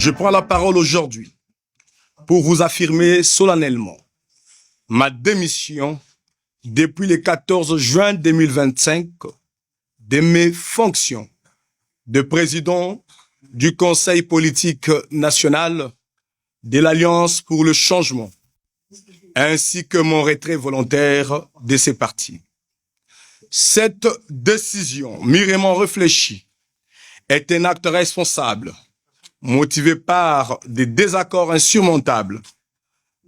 Je prends la parole aujourd'hui pour vous affirmer solennellement ma démission depuis le 14 juin 2025 de mes fonctions de président du Conseil politique national de l'Alliance pour le changement, ainsi que mon retrait volontaire de ces partis. Cette décision mûrement réfléchie est un acte responsable, motivé par des désaccords insurmontables,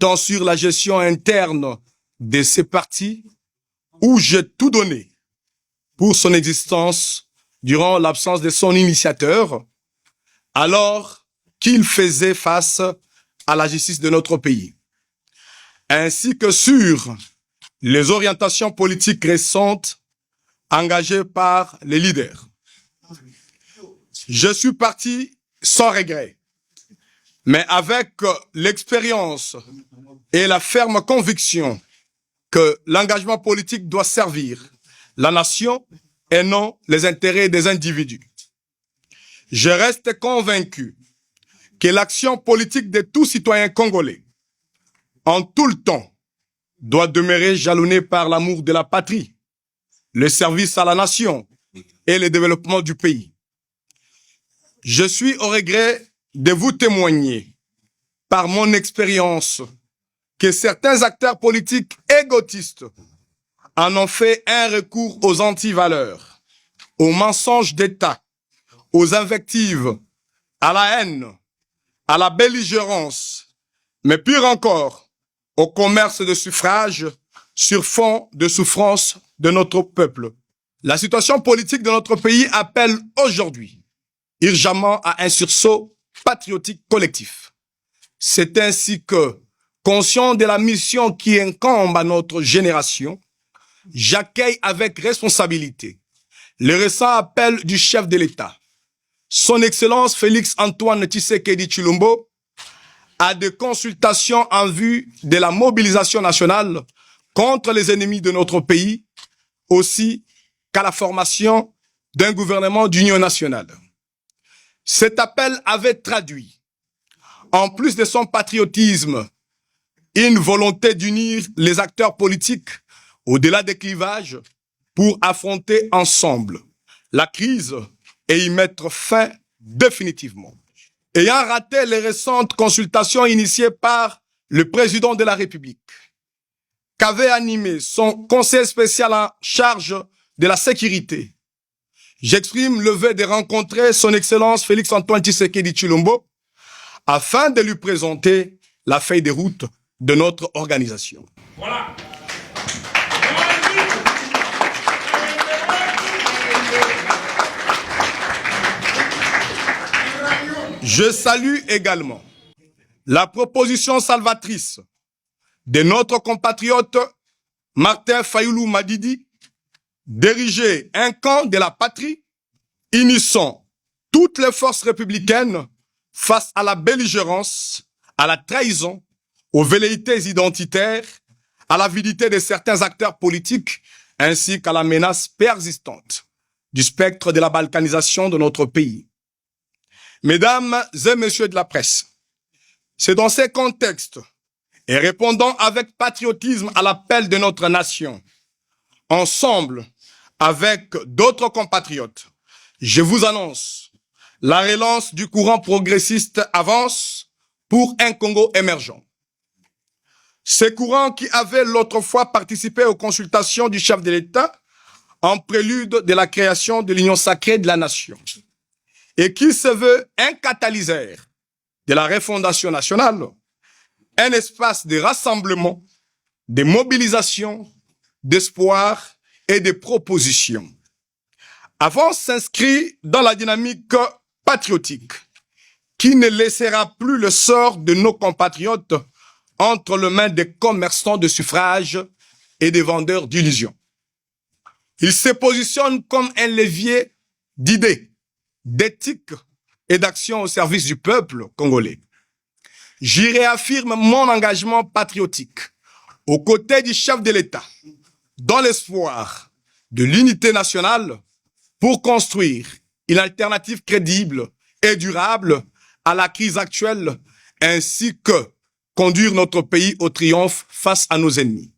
tant sur la gestion interne de ces partis, où j'ai tout donné pour son existence durant l'absence de son initiateur, alors qu'il faisait face à la justice de notre pays, ainsi que sur les orientations politiques récentes engagées par les leaders. Je suis parti sans regret, mais avec l'expérience et la ferme conviction que l'engagement politique doit servir la nation et non les intérêts des individus. Je reste convaincu que l'action politique de tout citoyen congolais, en tout le temps, doit demeurer jalonnée par l'amour de la patrie, le service à la nation et le développement du pays. Je suis au regret de vous témoigner, par mon expérience, que certains acteurs politiques égotistes en ont fait un recours aux antivaleurs, aux mensonges d'État, aux invectives, à la haine, à la belligérance, mais pire encore, au commerce de suffrage sur fond de souffrance de notre peuple. La situation politique de notre pays appelle aujourd'hui urgemment à un sursaut patriotique collectif. C'est ainsi que, conscient de la mission qui incombe à notre génération, j'accueille avec responsabilité le récent appel du chef de l'État, son Excellence Félix-Antoine Tshisekedi Tshilombo, à des consultations en vue de la mobilisation nationale contre les ennemis de notre pays, aussi qu'à la formation d'un gouvernement d'union nationale. Cet appel avait traduit, en plus de son patriotisme, une volonté d'unir les acteurs politiques au-delà des clivages pour affronter ensemble la crise et y mettre fin définitivement. Ayant raté les récentes consultations initiées par le président de la République, qu'avait animé son conseil spécial en charge de la sécurité, j'exprime le vœu de rencontrer son Excellence Félix-Antoine Tshisekedi Tshilombo afin de lui présenter la feuille de route de notre organisation. Voilà. Je salue également la proposition salvatrice de notre compatriote Martin Fayoulou Madidi d'ériger un camp de la patrie unissant toutes les forces républicaines face à la belligérance, à la trahison, aux velléités identitaires, à l'avidité de certains acteurs politiques, ainsi qu'à la menace persistante du spectre de la balkanisation de notre pays. Mesdames et messieurs de la presse, c'est dans ces contextes et répondant avec patriotisme à l'appel de notre nation, ensemble avec d'autres compatriotes, je vous annonce la relance du courant progressiste avance pour un Congo émergent. Ce courant qui avait l'autre fois participé aux consultations du chef de l'État en prélude de la création de l'Union sacrée de la nation et qui se veut un catalyseur de la refondation nationale, un espace de rassemblement, de mobilisation, d'espoir et de propositions. Avance s'inscrit dans la dynamique patriotique qui ne laissera plus le sort de nos compatriotes entre les mains des commerçants de suffrage et des vendeurs d'illusions. Il se positionne comme un levier d'idées, d'éthique et d'action au service du peuple congolais. J'y réaffirme mon engagement patriotique aux côtés du chef de l'État, dans l'espoir de l'unité nationale pour construire une alternative crédible et durable à la crise actuelle, ainsi que conduire notre pays au triomphe face à nos ennemis.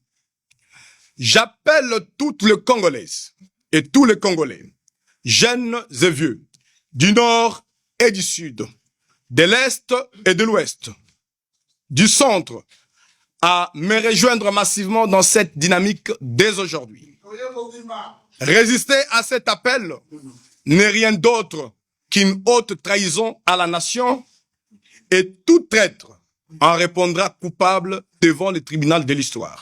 J'appelle toutes les Congolaises et tous les Congolais, jeunes et vieux, du nord et du sud, de l'est et de l'ouest, du centre, à me rejoindre massivement dans cette dynamique dès aujourd'hui. Résister à cet appel n'est rien d'autre qu'une haute trahison à la nation, et tout traître en répondra coupable devant le tribunal de l'histoire.